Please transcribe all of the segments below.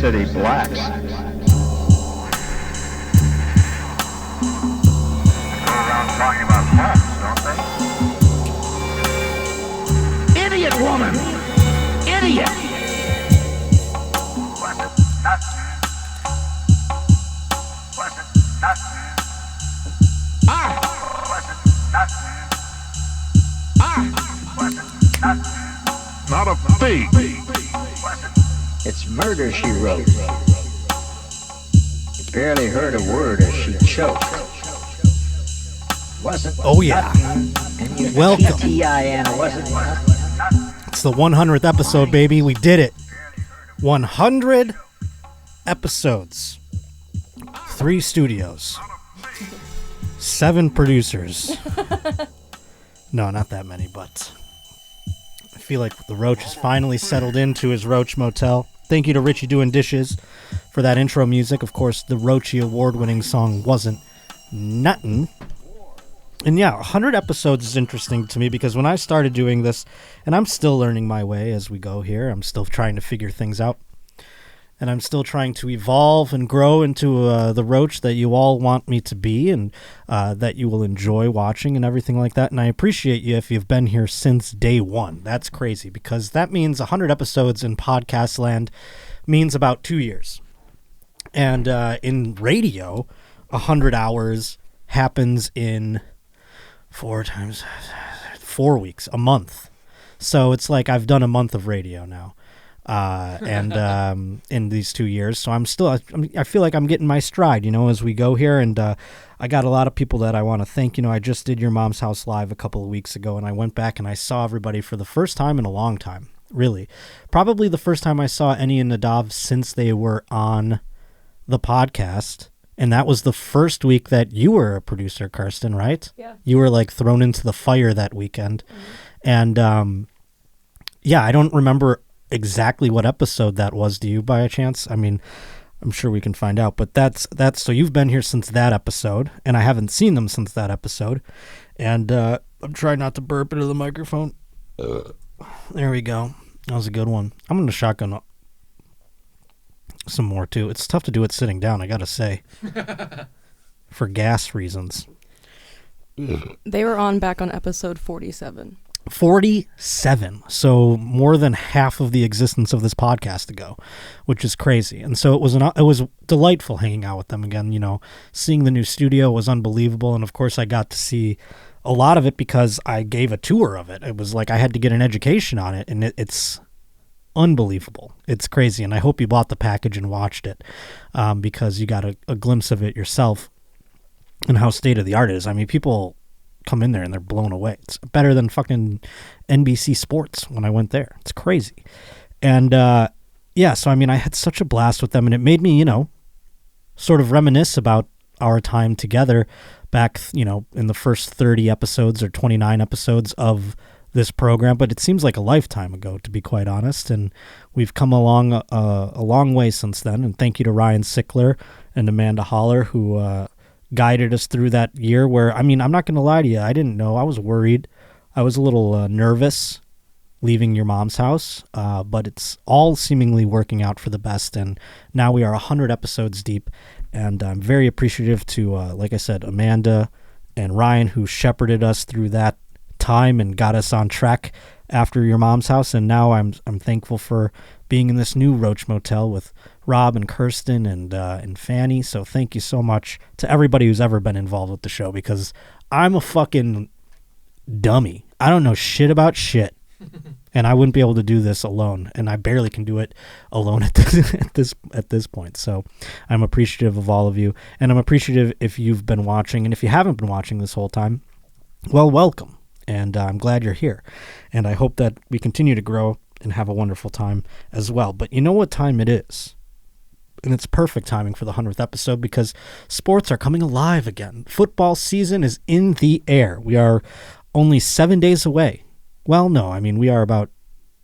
City blacks. Go around talking about homes, don't they? Idiot woman! Idiot! Was it nothing? Was it nothing? Was it nothing? Was it nothing? Not a thing. Was it? It's murder, she wrote. You barely heard a word as she choked. Wasn't Oh, yeah. nothing, and you Welcome. TIN wasn't nothing. It's the 100th episode, baby. We did it. 100 episodes. 3 studios. 7 producers. No, not that many, but I feel like the Roach has finally settled into his Roach Motel. Thank you to Richie Doing Dishes for that intro music. Of course, the Roachie award-winning song Wasn't Nuttin'. And yeah, 100 episodes is interesting to me because when I started doing this, and I'm still learning my way as we go here, I'm still trying to figure things out. And I'm still trying to evolve and grow into the Roach that you all want me to be and that you will enjoy watching and everything like that. And I appreciate you if you've been here since day one. That's crazy because that means 100 episodes in podcast land means about 2 years. And in radio, 100 hours happens in 4 weeks, a month. So it's like I've done a month of radio now. And in these 2 years, so I feel like I'm getting my stride, as we go here, and I got a lot of people that I want to thank. I just did Your Mom's House Live a couple of weeks ago, and I went back and I saw everybody for the first time in a long time, really. Probably the first time I saw Annie and Nadav since they were on the podcast, and that was the first week that you were a producer, Kirsten, right? Yeah. You were like thrown into the fire that weekend, and yeah, I don't remember exactly what episode that was. Do you by a chance? I mean, I'm sure we can find out, but that's so you've been here since that episode, and I haven't seen them since that episode, and I'm trying not to burp into the microphone. There we go. That was a good one. I'm gonna shotgun some more too. It's tough to do it sitting down, I gotta say, for gas reasons. They were on back on episode 47. 47, so more than half of the existence of this podcast ago, which is crazy. And so it was delightful hanging out with them again. Seeing the new studio was unbelievable, and of course I got to see a lot of it because I gave a tour of it. It was like I had to get an education on it, and it's unbelievable. It's crazy, and I hope you bought the package and watched it because you got a glimpse of it yourself and how state of the art it is. I mean, people come in there and they're blown away. It's better than fucking NBC Sports when I went there. It's crazy. And yeah, so I mean, I had such a blast with them, and it made me, sort of reminisce about our time together back, in the first 30 episodes or 29 episodes of this program. But it seems like a lifetime ago, to be quite honest. And we've come along a long way since then. And thank you to Ryan Sickler and Amanda Holler who guided us through that year where, I mean, I'm not going to lie to you. I didn't know. I was worried. I was a little nervous leaving Your Mom's House, but it's all seemingly working out for the best. And now we are 100 episodes deep, and I'm very appreciative to, like I said, Amanda and Ryan, who shepherded us through that time and got us on track after Your Mom's House. And now I'm thankful for being in this new Roach Motel with Rob and Kirsten and Fanny. So thank you so much to everybody who's ever been involved with the show, because I'm a fucking dummy. I don't know shit about shit. And I wouldn't be able to do this alone, and I barely can do it alone at this point. So I'm appreciative of all of you, and I'm appreciative if you've been watching, and if you haven't been watching this whole time, well, welcome, and I'm glad you're here, and I hope that we continue to grow and have a wonderful time as well. But you know what time it is? And it's perfect timing for the 100th episode because sports are coming alive again. Football season is in the air. We are only 7 days away. Well, no, I mean, we are about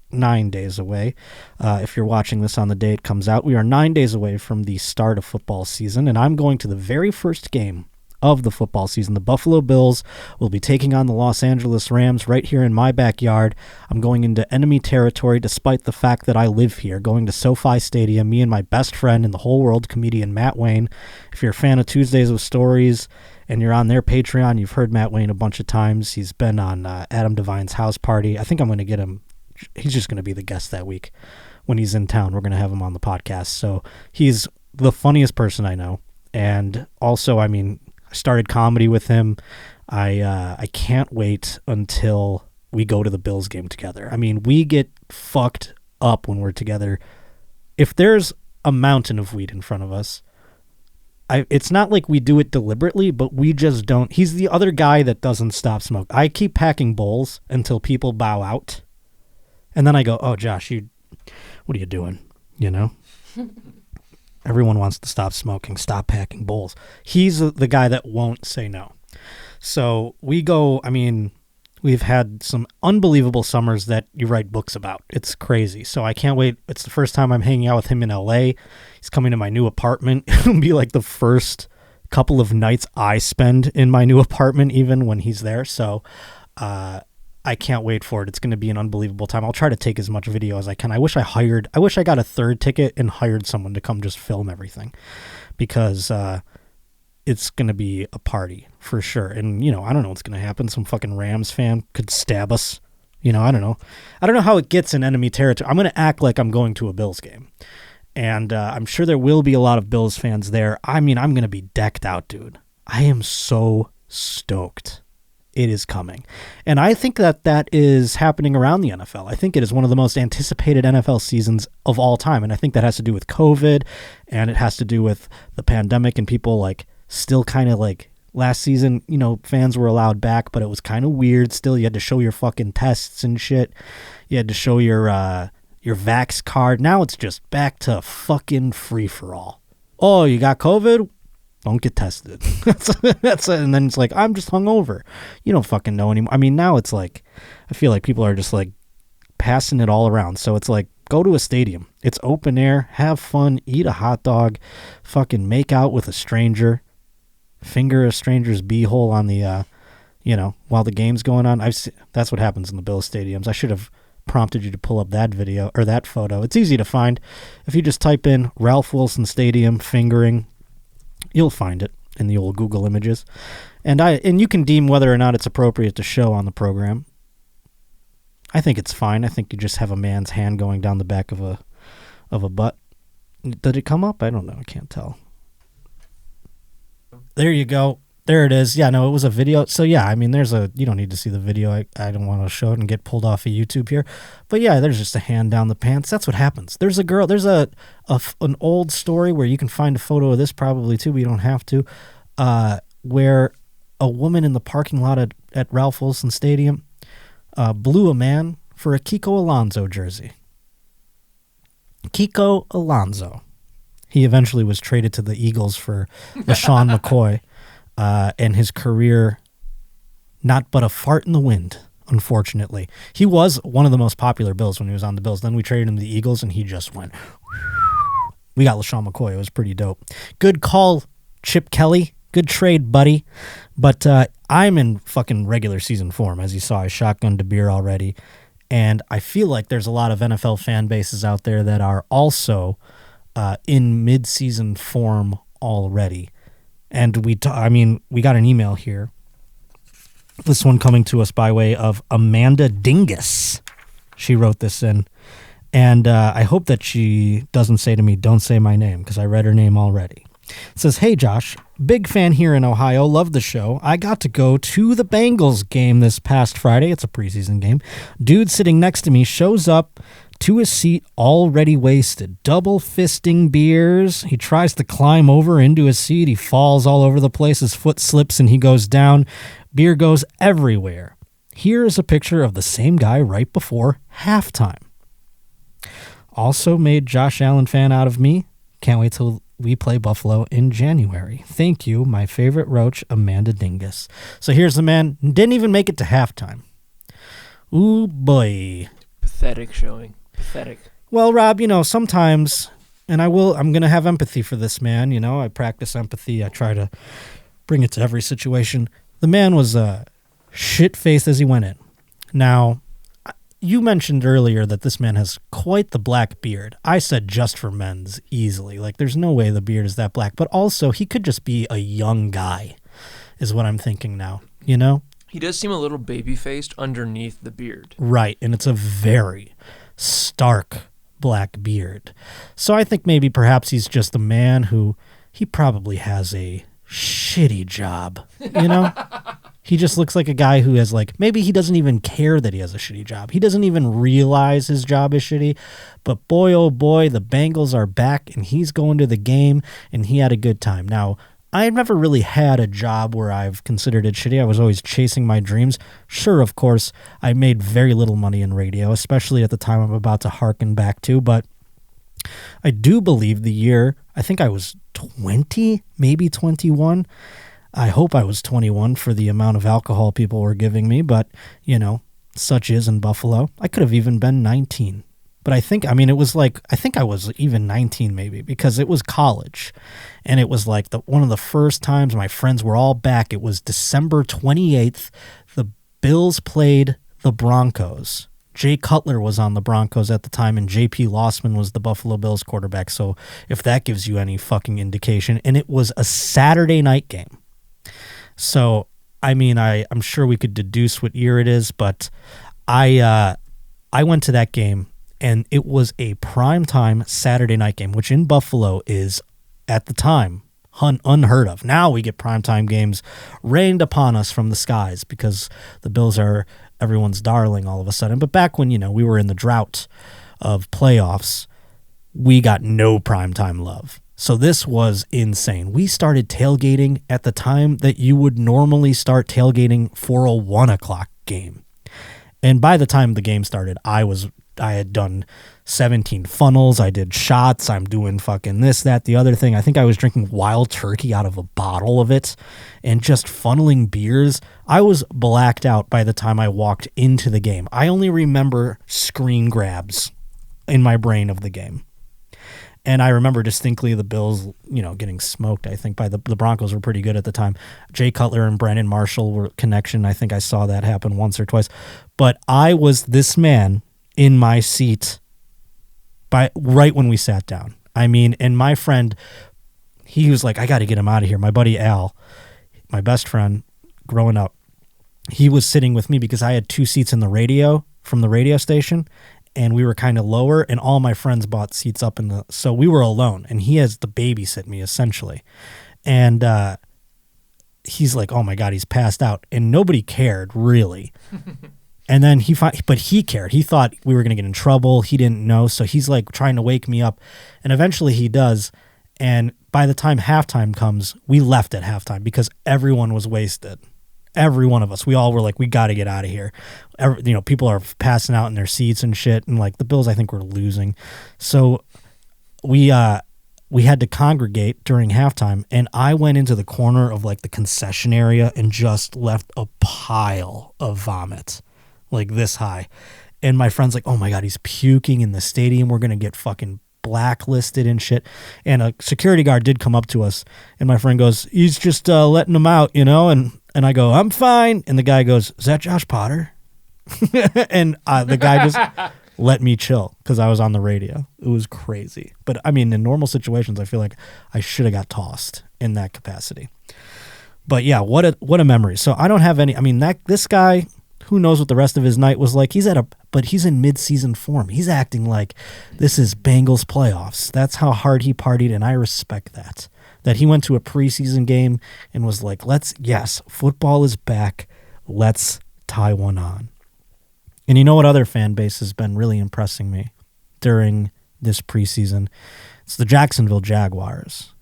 9 days away. If you're watching this on the day it comes out, we are 9 days away from the start of football season, and I'm going to the very first game of the football season. The Buffalo Bills will be taking on the Los Angeles Rams right here in my backyard. I'm going into enemy territory despite the fact that I live here, going to SoFi Stadium, me and my best friend in the whole world, comedian Matt Wayne. If you're a fan of Tuesdays with Stories and you're on their Patreon, you've heard Matt Wayne a bunch of times. He's been on Adam Devine's house party. I think I'm going to get him. He's just going to be the guest that week. When he's in town, we're going to have him on the podcast. So he's the funniest person I know. And also, I mean, I started comedy with him. I can't wait until we go to the Bills game together. I mean, we get fucked up when we're together. If there's a mountain of weed in front of us, it's not like we do it deliberately, but we just don't. He's the other guy that doesn't stop smoke. I keep packing bowls until people bow out. And then I go, oh, Josh, what are you doing? You know? Everyone wants to stop smoking, stop packing bowls. He's the guy that won't say no. So we go, I mean, we've had some unbelievable summers that you write books about. It's crazy. So I can't wait. It's the first time I'm hanging out with him in LA. He's coming to my new apartment. It'll be like the first couple of nights I spend in my new apartment, even when he's there. So, I can't wait for it. It's going to be an unbelievable time. I'll try to take as much video as I can. I wish I got a third ticket and hired someone to come just film everything, because it's going to be a party for sure. And, you know, I don't know what's going to happen. Some fucking Rams fan could stab us. You know, I don't know. I don't know how it gets in enemy territory. I'm going to act like I'm going to a Bills game. And I'm sure there will be a lot of Bills fans there. I mean, I'm going to be decked out, dude. I am so stoked. It is coming. And I think that is happening around the NFL. I think it is one of the most anticipated NFL seasons of all time. And I think that has to do with COVID, and it has to do with the pandemic and people like still kind of like last season, you know, fans were allowed back, but it was kind of weird still. You had to show your fucking tests and shit. You had to show your vax card. Now it's just back to fucking free for all. Oh, you got COVID? Don't get tested. That's it. And then it's like, I'm just hungover. You don't fucking know anymore. I mean, now it's like, I feel like people are just like passing it all around. So it's like, go to a stadium. It's open air. Have fun. Eat a hot dog. Fucking make out with a stranger. Finger a stranger's beehole on the, while the game's going on. That's what happens in the Bills stadiums. I should have prompted you to pull up that video or that photo. It's easy to find. If you just type in Ralph Wilson Stadium fingering, you'll find it in the old Google images. And you can deem whether or not it's appropriate to show on the program. I think it's fine. I think you just have a man's hand going down the back of a butt. Did it come up? I don't know. I can't tell. There you go. There it is. Yeah, no, it was a video. So yeah, I mean, you don't need to see the video. I don't want to show it and get pulled off of YouTube here. But yeah, there's just a hand down the pants. That's what happens. There's an old story where you can find a photo of this probably too, but you don't have to, where a woman in the parking lot at Ralph Wilson Stadium blew a man for a Kiko Alonso jersey. Kiko Alonso. He eventually was traded to the Eagles for LaShawn McCoy. And his career, not but a fart in the wind, unfortunately. He was one of the most popular Bills when he was on the Bills. Then we traded him to the Eagles, and he just went. We got LaShawn McCoy. It was pretty dope. Good call, Chip Kelly. Good trade, buddy. But I'm in fucking regular season form. As you saw, I shotgunned a beer already. And I feel like there's a lot of NFL fan bases out there that are also in mid-season form already. And we got an email here. This one coming to us by way of Amanda Dingus. She wrote this in. And I hope that she doesn't say to me, don't say my name, because I read her name already. It says, hey, Josh, big fan here in Ohio. Love the show. I got to go to the Bengals game this past Friday. It's a preseason game. Dude sitting next to me shows up to his seat already wasted, double fisting beers. He tries to climb over into his seat. He falls all over the place. His foot slips and he goes down. Beer goes everywhere. Here is a picture of the same guy right before halftime. Also made Josh Allen fan out of me. Can't wait till we play Buffalo in January. Thank you, my favorite Roach, Amanda Dingus. So here's the man. Didn't even make it to halftime. Ooh, boy. Pathetic showing. Pathetic. Well, Rob, sometimes, and I'm going to have empathy for this man. I practice empathy. I try to bring it to every situation. The man was shit-faced as he went in. Now, you mentioned earlier that this man has quite the black beard. I said just for men's easily. Like, there's no way the beard is that black. But also, he could just be a young guy, is what I'm thinking now, you know? He does seem a little baby-faced underneath the beard. Right, and it's a very stark black beard. So I think maybe perhaps he's just a man who, he probably has a shitty job, you know? He just looks like a guy who has, like, maybe he doesn't even care that he has a shitty job. He doesn't even realize his job is shitty. But boy, oh boy, the Bengals are back and he's going to the game and he had a good time. Now, I've never really had a job where I've considered it shitty. I was always chasing my dreams. Sure, of course, I made very little money in radio, especially at the time I'm about to harken back to. But I do believe the year, I think I was 20, maybe 21. I hope I was 21 for the amount of alcohol people were giving me, but, you know, such is in Buffalo. I could have even been 19. But I think I was even 19 maybe, because it was college. And it was like one of the first times my friends were all back. It was December 28th. The Bills played the Broncos. Jay Cutler was on the Broncos at the time, and J.P. Lossman was the Buffalo Bills quarterback. So if that gives you any fucking indication. And it was a Saturday night game. So, I mean, I'm sure we could deduce what year it is, but I went to that game, and it was a primetime Saturday night game, which in Buffalo is, at the time, unheard of. Now we get primetime games rained upon us from the skies because the Bills are everyone's darling all of a sudden. But back when, you know, we were in the drought of playoffs, we got no primetime love. So this was insane. We started tailgating at the time that you would normally start tailgating for a 1 o'clock game. And by the time the game started, I had done 17 funnels. I did shots. I'm doing fucking this, that, the other thing. I think I was drinking Wild Turkey out of a bottle of it and just funneling beers. I was blacked out by the time I walked into the game. I only remember screen grabs in my brain of the game. And I remember distinctly the Bills, you know, getting smoked. I think by the Broncos were pretty good at the time. Jay Cutler and Brandon Marshall were connection. I think I saw that happen once or twice. But I was this man in my seat right when we sat down. I mean, and my friend, he was like, I got to get him out of here. My buddy Al, my best friend growing up, he was sitting with me because I had 2 seats in the radio from the radio station. And we were kind of lower, and all my friends bought seats up so we were alone, and he has to babysit me essentially. And he's like, oh my God, he's passed out. And nobody cared really. And then but he cared. He thought we were going to get in trouble. He didn't know. So he's like trying to wake me up, and eventually he does. And by the time halftime comes, we left at halftime because everyone was wasted. Every one of us, we all were like, we got to get out of here. You know, people are passing out in their seats and shit. And like the Bills, I think, were losing. So we had to congregate during halftime. And I went into the corner of like the concession area and just left a pile of vomit like this high. And my friend's like, oh my God, he's puking in the stadium. We're going to get fucking blacklisted and shit. And a security guard did come up to us. And my friend goes, he's just letting them out, you know? And I go, I'm fine. And the guy goes, is that Josh Potter? And the guy just let me chill because I was on the radio. It was crazy. But I mean, in normal situations, I feel like I should have got tossed in that capacity. But yeah, what a memory. So I don't have any, I mean, this guy, who knows what the rest of his night was like. But he's in mid-season form. He's acting like this is Bengals playoffs. That's how hard he partied, and I respect that. That he went to a preseason game and was like, yes, football is back. Let's tie one on. And you know what other fan base has been really impressing me during this preseason? It's the Jacksonville Jaguars.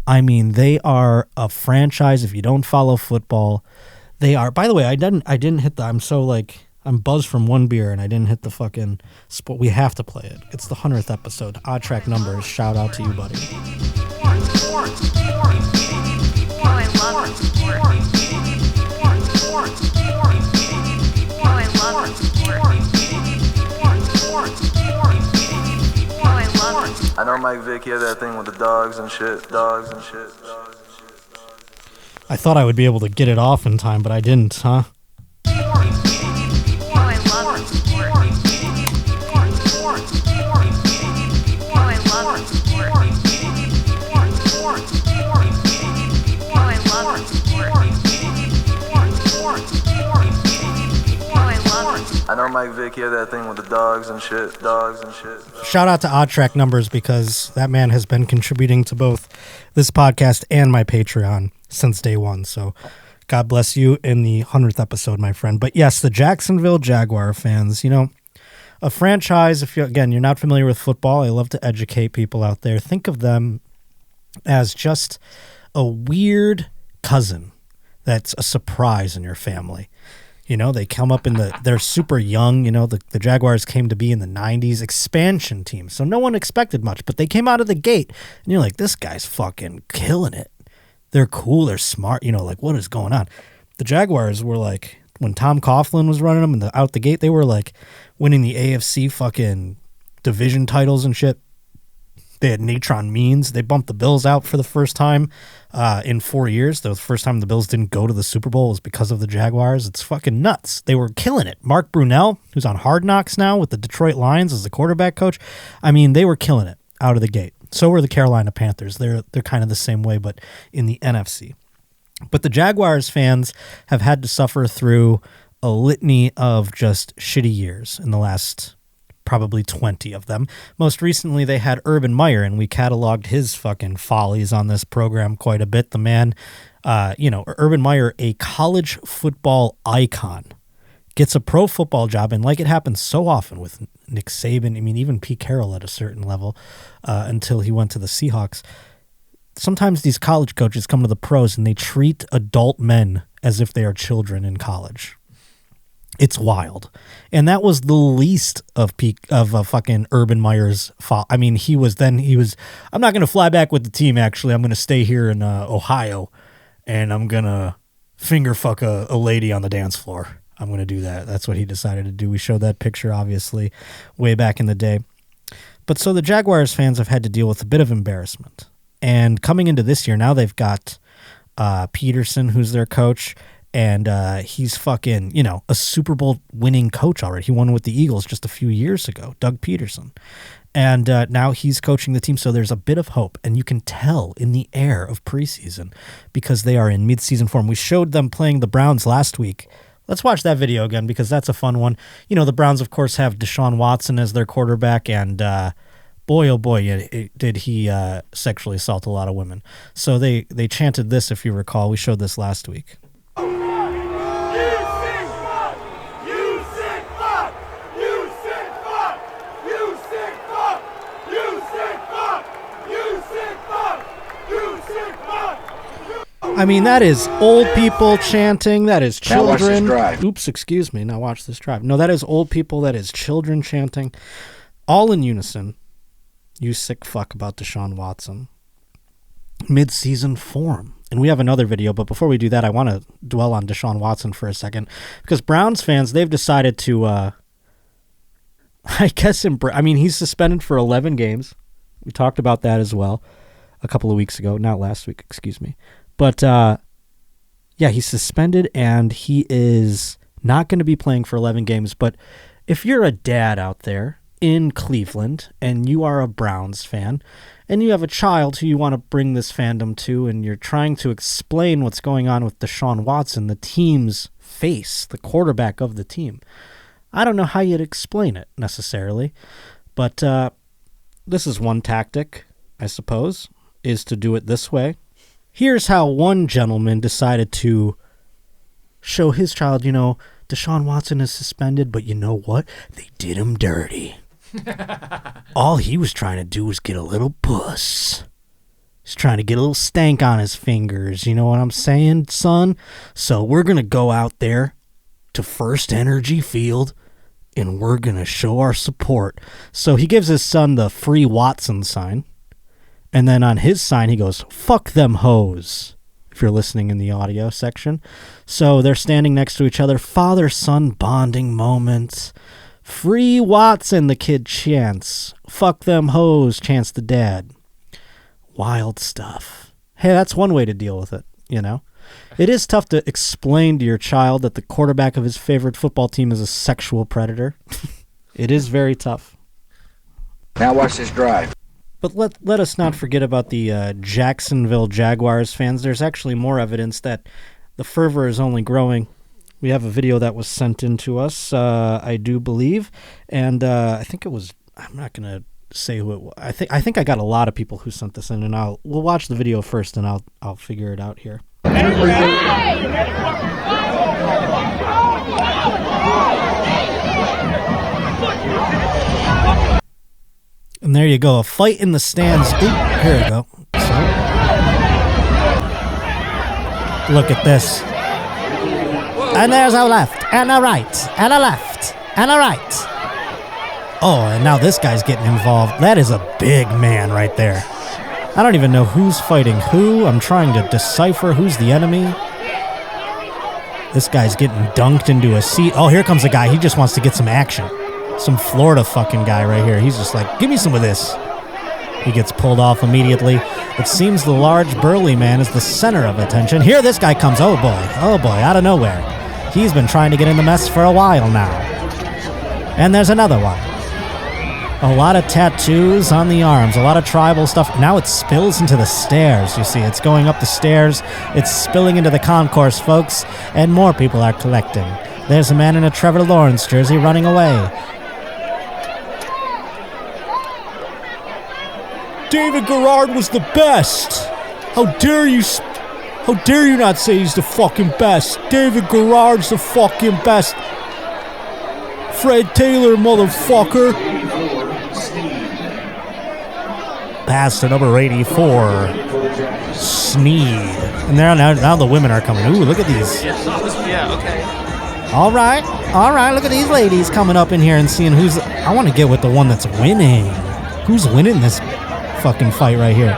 I mean, they are a franchise. If you don't follow football, they are. By the way, I didn't hit I'm buzzed from one beer and I didn't hit the fucking spot. We have to play it. It's the 100th episode. Odd Track Numbers. Shout out to you, buddy. I know Mike Vick, he had that thing with the dogs and shit. I thought I would be able to get it off in time, but I didn't, huh? I know Mike Vick, he had that thing with the dogs and shit. Shout out to Odd Track Numbers, because that man has been contributing to both this podcast and my Patreon since day one. So God bless you in the 100th episode, my friend. But yes, the Jacksonville Jaguar fans, you know, a franchise, if you're not familiar with football, I love to educate people out there. Think of them as just a weird cousin that's a surprise in your family. You know, they come up they're super young. You know, the Jaguars came to be in the 90s expansion team. So no one expected much, but they came out of the gate and you're like, this guy's fucking killing it. They're cool. They're smart. You know, like, what is going on? The Jaguars were like, when Tom Coughlin was running them and out the gate, they were like winning the AFC fucking division titles and shit. They had Natron Means. They bumped the Bills out for the first time in 4 years. The first time the Bills didn't go to the Super Bowl was because of the Jaguars. It's fucking nuts. They were killing it. Mark Brunell, who's on Hard Knocks now with the Detroit Lions as the quarterback coach. I mean, they were killing it out of the gate. So were the Carolina Panthers. They're kind of the same way, but in the NFC. But the Jaguars fans have had to suffer through a litany of just shitty years in the last probably 20 of them. Most recently, they had Urban Meyer, and we cataloged his fucking follies on this program quite a bit. The man, Urban Meyer, a college football icon, gets a pro football job, and like it happens so often with Nick Saban, I mean, even Pete Carroll at a certain level, until he went to the Seahawks. Sometimes these college coaches come to the pros and they treat adult men as if they are children in college. It's wild. And that was the least of fucking Urban Meyer's fault. I mean, he was, I'm not going to fly back with the team, actually. I'm going to stay here in Ohio, and I'm going to finger fuck a lady on the dance floor. I'm going to do that. That's what he decided to do. We showed that picture, obviously, way back in the day. But so the Jaguars fans have had to deal with a bit of embarrassment. And coming into this year, now they've got Peterson, who's their coach, and he's fucking, a Super Bowl winning coach already. He won with the Eagles just a few years ago, Doug Peterson. And now he's coaching the team, so there's a bit of hope. And you can tell in the air of preseason because they are in midseason form. We showed them playing the Browns last week. Let's watch that video again because that's a fun one. The Browns, of course, have Deshaun Watson as their quarterback, and boy, oh boy, did he sexually assault a lot of women. So they chanted this, if you recall. We showed this last week. I mean, that is old people chanting. That is children. Now watch this drive. Oops, excuse me. Now watch this drive. No, that is old people. That is children chanting. All in unison. You sick fuck about Deshaun Watson. Mid-season form. And we have another video, but before we do that, I want to dwell on Deshaun Watson for a second. Because Browns fans, they've decided to, he's suspended for 11 games. We talked about that as well a couple of weeks ago. Not last week, excuse me. But, he's suspended, and he is not going to be playing for 11 games. But if you're a dad out there in Cleveland, and you are a Browns fan, and you have a child who you want to bring this fandom to, and you're trying to explain what's going on with Deshaun Watson, the team's face, the quarterback of the team, I don't know how you'd explain it necessarily. But this is one tactic, I suppose, is to do it this way. Here's how one gentleman decided to show his child, Deshaun Watson is suspended, but you know what? They did him dirty. All he was trying to do was get a little puss. He's trying to get a little stank on his fingers. You know what I'm saying, son? So we're going to go out there to First Energy Field, and we're going to show our support. So he gives his son the Free Watson sign. And then on his sign, he goes, fuck them hoes, if you're listening in the audio section. So they're standing next to each other. Father-son bonding moments. Free Watson, the kid chants. Fuck them hoes, chants the dad. Wild stuff. Hey, that's one way to deal with it, It is tough to explain to your child that the quarterback of his favorite football team is a sexual predator. It is very tough. Now watch this drive. But let us not forget about the Jacksonville Jaguars fans. There's actually more evidence that the fervor is only growing. We have a video that was sent in to us, I do believe, and I think it was. I'm not gonna say who it was. I think I got a lot of people who sent this in, and we'll watch the video first, and I'll figure it out here. And there you go, a fight in the stands. Ooh, here we go. So, look at this. And there's a left, and a right, and a left, and a right. Oh, and now this guy's getting involved. That is a big man right there. I don't even know who's fighting who. I'm trying to decipher who's the enemy. This guy's getting dunked into a seat. Oh, here comes a guy. He just wants to get some action. Some Florida fucking guy right here. He's just like, give me some of this. He gets pulled off immediately. It seems the large burly man is the center of attention. Here this guy comes. Oh boy, out of nowhere. He's been trying to get in the mess for a while now. And there's another one. A lot of tattoos on the arms, a lot of tribal stuff. Now it spills into the stairs, you see. It's going up the stairs. It's spilling into the concourse, folks. And more people are collecting. There's a man in a Trevor Lawrence jersey running away. David Garrard was the best. How dare you not say he's the fucking best? David Garrard's the fucking best. Fred Taylor, motherfucker. Pass to number 84, Sneed. And now the women are coming. Ooh, look at these. Yeah, okay. All right, look at these ladies coming up in here and seeing who's... I want to get with the one that's winning. Who's winning this fucking fight right here?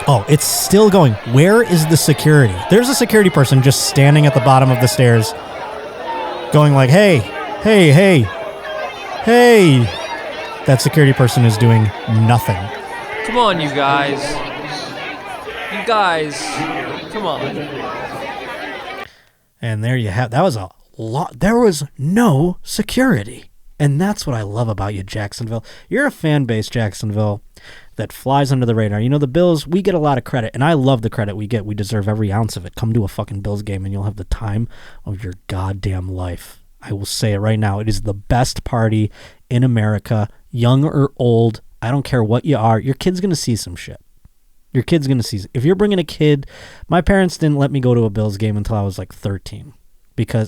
Oh, it's still going. Where is the security? There's a security person just standing at the bottom of the stairs going like, hey. That security person is doing nothing. Come on, you guys. Come on. And there you have, that was a lot. There was no security. And that's what I love about you, Jacksonville. You're a fan base, Jacksonville, that flies under the radar. You know, the Bills, we get a lot of credit, and I love the credit we get. We deserve every ounce of it. Come to a fucking Bills game, and you'll have the time of your goddamn life. I will say it right now. It is the best party in America, young or old. I don't care what you are. Your kid's going to see some shit. Your kid's going to see. If you're bringing a kid, my parents didn't let me go to a Bills game until I was like 13.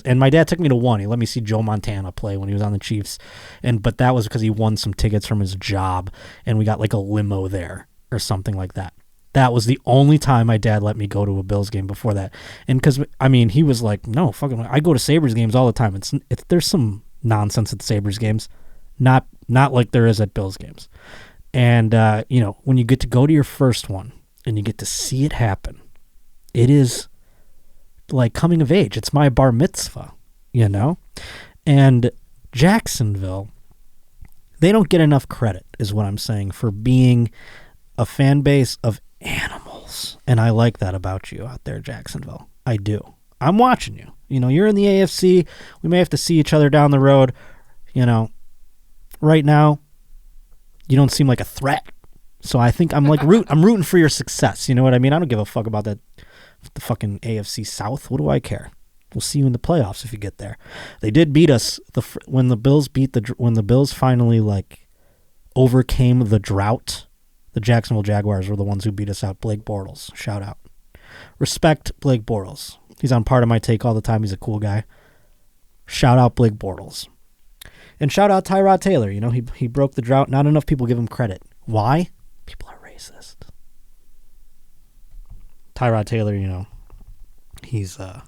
And my dad took me to one. He let me see Joe Montana play when he was on the Chiefs. But that was because he won some tickets from his job, and we got like a limo there or something like that. That was the only time my dad let me go to a Bills game before that. And because, I mean, he was like, no, fucking, I go to Sabres games all the time. There's some nonsense at Sabres games, not like there is at Bills games. And, when you get to go to your first one and you get to see it happen, it is like coming of age. It's my bar mitzvah, And Jacksonville, they don't get enough credit, is what I'm saying, for being a fan base of animals. And I like that about you out there, Jacksonville. I do. I'm watching you. You're in the AFC. We may have to see each other down the road. Right now, you don't seem like a threat. So I think I'm rooting for your success. You know what I mean? I don't give a fuck about the fucking AFC South. What do I care? We'll see you in the playoffs if you get there. They did beat us when the Bills finally overcame the drought. The Jacksonville Jaguars were the ones who beat us out. Blake Bortles, shout out. Respect Blake Bortles. He's on Part of My Take all the time. He's a cool guy. Shout out Blake Bortles. And shout out Tyrod Taylor. He broke the drought. Not enough people give him credit. Why? People are racist. Tyrod Taylor, he's, the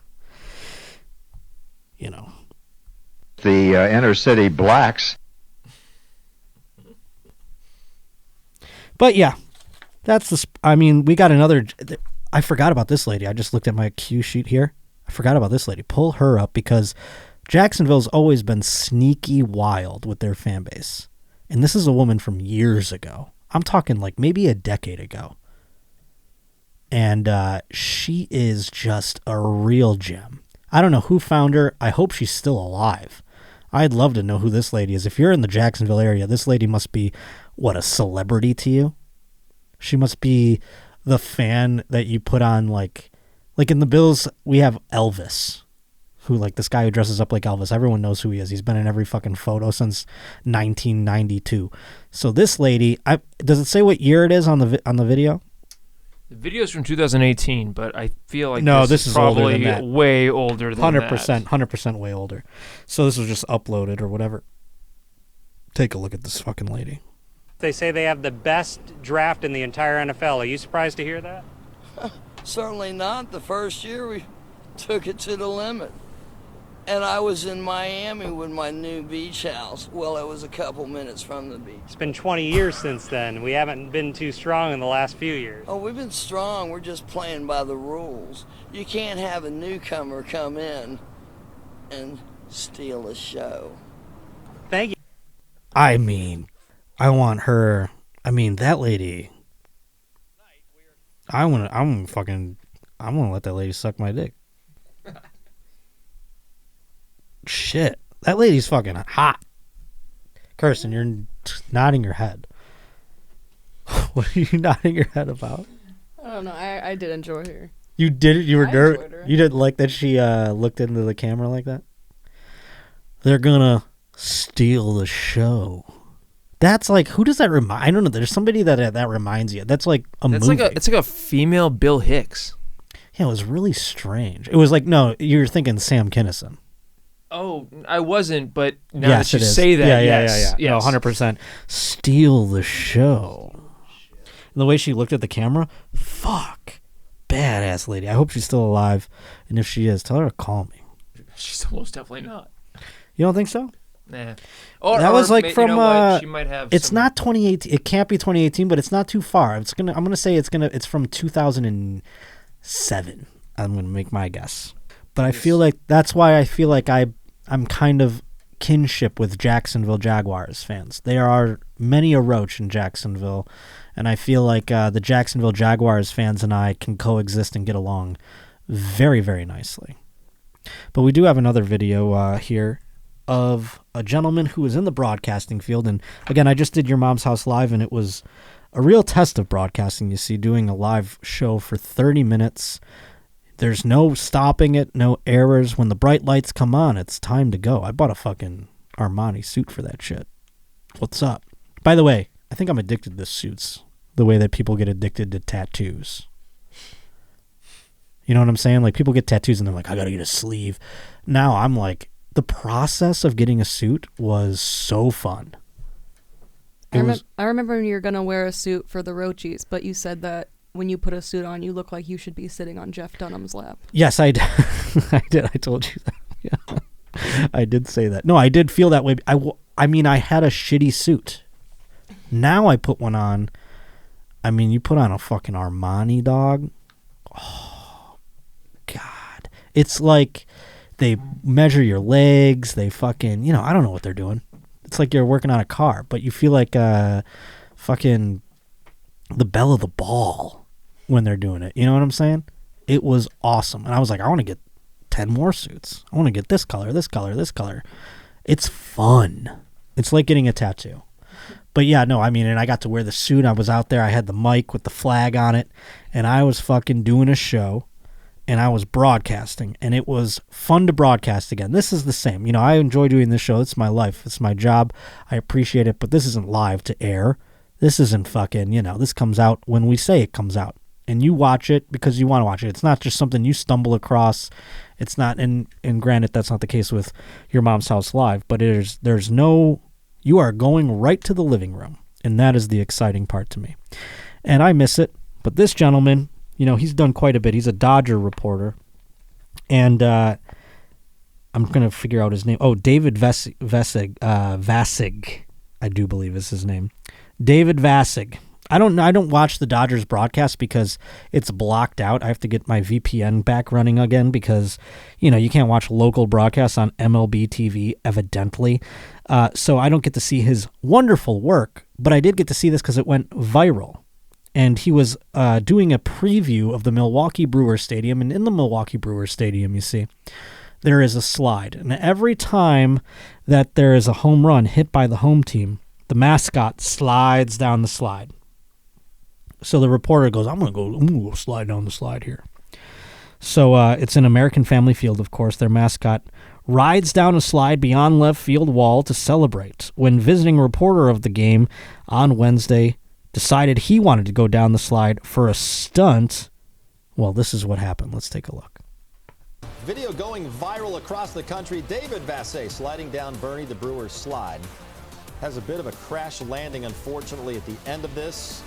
inner city blacks. But yeah, we got another. I forgot about this lady. I just looked at my cue sheet here. I forgot about this lady. Pull her up because Jacksonville's always been sneaky wild with their fan base. And this is a woman from years ago. I'm talking like maybe a decade ago. And she is just a real gem. I don't know who found her. I hope she's still alive. I'd love to know who this lady is. If you're in the Jacksonville area, this lady must be, what, a celebrity to you? She must be the fan that you put on, like in the Bills, we have Elvis, who, like, this guy who dresses up like Elvis. Everyone knows who he is. He's been in every fucking photo since 1992. So this lady, does it say what year it is on the video? The video's from 2018, but I feel like this is older probably than that. way older than 100% way older. So this was just uploaded or whatever. Take a look at this fucking lady. They say they have the best draft in the entire NFL. Are you surprised to hear that? Certainly not. The first year we took it to the limit. And I was in Miami with my new beach house. Well, it was a couple minutes from the beach. It's been 20 years since then. We haven't been too strong in the last few years. Oh, we've been strong. We're just playing by the rules. You can't have a newcomer come in and steal a show. Thank you. I mean, I want her. I mean, that lady. I'm gonna let that lady suck my dick. Shit, that lady's fucking hot. Kirsten, you're nodding your head. What are you nodding your head about? I don't know. I did enjoy her. You did it. You were I nervous. enjoyed her. You didn't like that she looked into the camera like that. They're gonna steal the show. That's like, who does that remind? I don't know. There's somebody that reminds you. That's like a movie. It's like a female Bill Hicks. Yeah, it was really strange. It was like, no, you're thinking Sam Kinison. Oh, I wasn't, but now Yes, that it you is. say that, Yeah. yes. No, 100%. Steal the show. And the way she looked at the camera, fuck. Badass lady. I hope she's still alive. And if she is, tell her to call me. She's almost definitely not. You don't think so? Nah. That was like from, you know what? She might have it's some- not 2018. It can't be 2018, but it's not too far. I'm gonna say it's from 2007. I'm gonna make my guess. But I feel like that's why I feel like I'm kind of kinship with Jacksonville Jaguars fans. There are many a Roach in Jacksonville, and I feel like the Jacksonville Jaguars fans and I can coexist and get along very, very nicely. But we do have another video here of a gentleman who was in the broadcasting field. And again, I just did Your Mom's House Live, and it was a real test of broadcasting, you see, doing a live show for 30 minutes. There's no stopping it, no errors. When the bright lights come on, it's time to go. I bought a fucking Armani suit for that shit. What's up? By the way, I think I'm addicted to suits, the way that people get addicted to tattoos. You know what I'm saying? Like, people get tattoos and they're like, I gotta get a sleeve. Now I'm like, the process of getting a suit was so fun. I remember when you were going to wear a suit for the Roachies, but you said that when you put a suit on, you look like you should be sitting on Jeff Dunham's lap. Yes, I did. I did. I told you that. Yeah. I did say that. No, I did feel that way. I mean, I had a shitty suit. Now I put one on. I mean, you put on a fucking Armani, dog. Oh, God. It's like they measure your legs. They fucking, I don't know what they're doing. It's like you're working on a car, but you feel like fucking the belle of the ball when they're doing it. You know what I'm saying? It was awesome. And I was like, I want to get 10 more suits. I want to get this color, this color, this color. It's fun. It's like getting a tattoo. But yeah, no, I mean, and I got to wear the suit. I was out there. I had the mic with the flag on it, and I was fucking doing a show, and I was broadcasting, and it was fun to broadcast again. This is the same. I enjoy doing this show. It's my life. It's my job. I appreciate it, but this isn't live to air. This isn't fucking, this comes out when we say it comes out. And you watch it because you want to watch it. It's not just something you stumble across. It's not, and granted, that's not the case with Your Mom's House Live, but you are going right to the living room. And that is the exciting part to me. And I miss it. But this gentleman, he's done quite a bit. He's a Dodger reporter. And I'm going to figure out his name. Oh, David Vassig, I do believe is his name. David Vassig. I don't watch the Dodgers broadcast because it's blocked out. I have to get my VPN back running again because, you can't watch local broadcasts on MLB TV, evidently. So I don't get to see his wonderful work, but I did get to see this because it went viral. and he was doing a preview of the Milwaukee Brewers Stadium. And in the Milwaukee Brewers Stadium, you see, there is a slide. And every time that there is a home run hit by the home team, the mascot slides down the slide. So the reporter goes, I'm going to go slide down the slide here. So it's an American Family Field, of course. Their mascot rides down a slide beyond left field wall to celebrate. When visiting reporter of the game on Wednesday decided he wanted to go down the slide for a stunt, well, this is what happened. Let's take a look. Video going viral across the country. David Vassay sliding down Bernie the Brewers slide. Has a bit of a crash landing, unfortunately, at the end of this.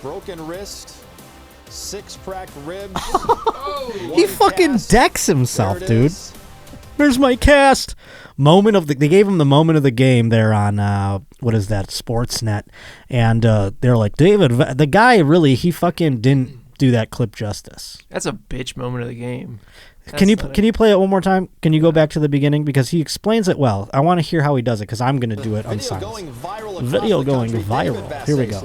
Broken wrist, 6 cracked ribs. He fucking decks himself, dude. There's my cast. They gave him the moment of the game there on, what is that, Sportsnet. And they're like, David, the guy really, he fucking didn't do that clip justice. That's a bitch moment of the game. Can you play it one more time? Can you go back to the beginning? Because he explains it well. I want to hear how he does it, because I'm going to do it on silence. Video going viral. Here we go.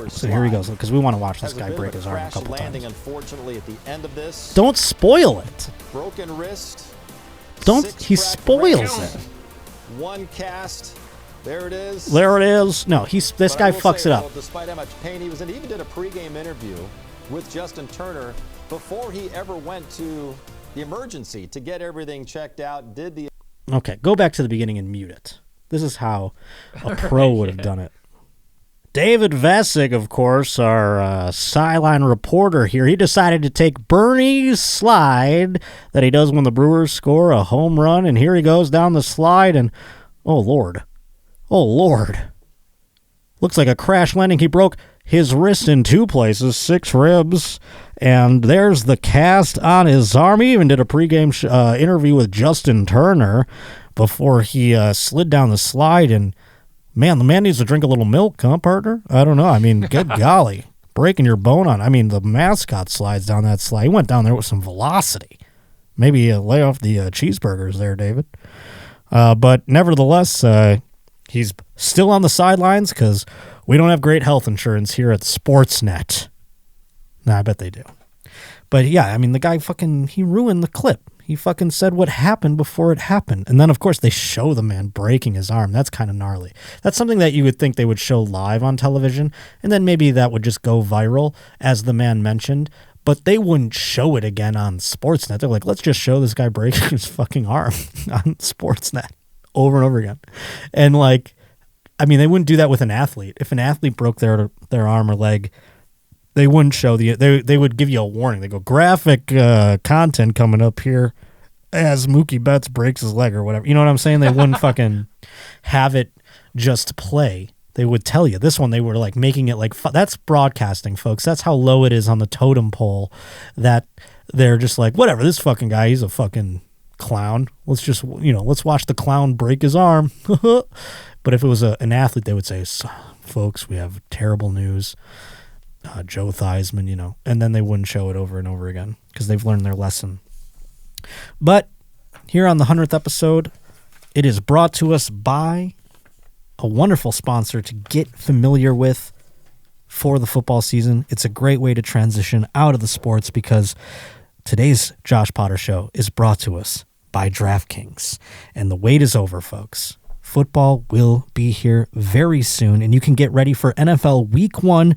So here he goes, because we want to watch this guy break his arm a couple times. Don't spoil it. Broken wrist. He spoils it. One cast. There it is. There it is. No, this guy fucks it up. Despite how much pain he was in, he even did a pregame interview with Justin Turner before he ever went to the emergency to get everything checked out. Okay, go back to the beginning and mute it. This is how a pro would have done it. David Vassig, of course, our sideline reporter here, he decided to take Bernie's slide that he does when the Brewers score a home run, and here he goes down the slide, and oh, Lord. Looks like a crash landing. He broke his wrist in 2 places, 6 ribs, and there's the cast on his arm. He even did a pregame interview with Justin Turner before he slid down the slide, and man, the man needs to drink a little milk, huh, partner? I don't know. I mean, good golly. Breaking your bone on. I mean, the mascot slides down that slide. He went down there with some velocity. Maybe lay off the cheeseburgers there, David. But nevertheless, he's still on the sidelines because we don't have great health insurance here at Sportsnet. Nah, I bet they do. But yeah, I mean, the guy he ruined the clip. He fucking said what happened before it happened. And then, of course, they show the man breaking his arm. That's kind of gnarly. That's something that you would think they would show live on television, and then maybe that would just go viral, as the man mentioned. But they wouldn't show it again on Sportsnet. They're like, let's just show this guy breaking his fucking arm on Sportsnet over and over again. And, like, I mean, they wouldn't do that with an athlete. If an athlete broke their arm or leg, they wouldn't show they would give you a warning. They go, graphic content coming up here as Mookie Betts breaks his leg or whatever. You know what I'm saying? They wouldn't fucking have it just play. They would tell you. This one, they were like making it like, that's broadcasting, folks. That's how low it is on the totem pole, that they're just like, whatever, this fucking guy, he's a fucking clown. Let's just, let's watch the clown break his arm. But if it was an athlete, they would say, folks, we have terrible news. Joe Theismann, and then they wouldn't show it over and over again because they've learned their lesson. But here on the 100th episode, it is brought to us by a wonderful sponsor to get familiar with for the football season. It's a great way to transition out of the sports, because today's Josh Potter Show is brought to us by DraftKings. And the wait is over, folks. Football will be here very soon, and you can get ready for NFL Week 1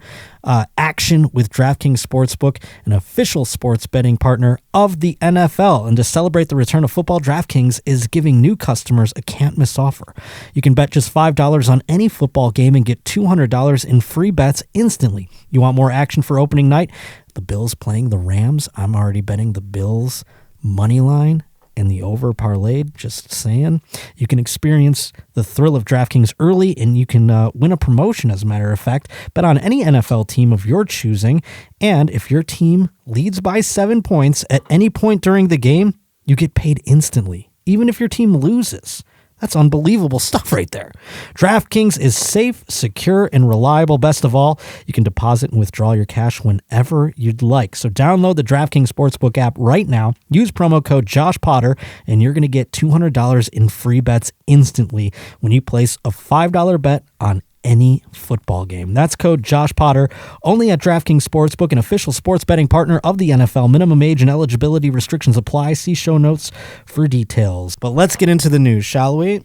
action with DraftKings Sportsbook, an official sports betting partner of the NFL. And to celebrate the return of football, DraftKings is giving new customers a can't-miss offer. You can bet just $5 on any football game and get $200 in free bets instantly. You want more action for opening night? The Bills playing the Rams. I'm already betting the Bills money line and the over parlayed, just saying. You can experience the thrill of DraftKings early, and you can win a promotion, as a matter of fact. Bet on any NFL team of your choosing, and if your team leads by 7 points at any point during the game, you get paid instantly, even if your team loses. That's unbelievable stuff right there. DraftKings is safe, secure, and reliable. Best of all, you can deposit and withdraw your cash whenever you'd like. So download the DraftKings Sportsbook app right now. Use promo code JOSHPOTTER, and you're going to get $200 in free bets instantly when you place a $5 bet on any football game. That's code Josh Potter, only at DraftKings Sportsbook, an official sports betting partner of the NFL. Minimum age and eligibility restrictions apply. See show notes for details. But let's get into the news, shall we?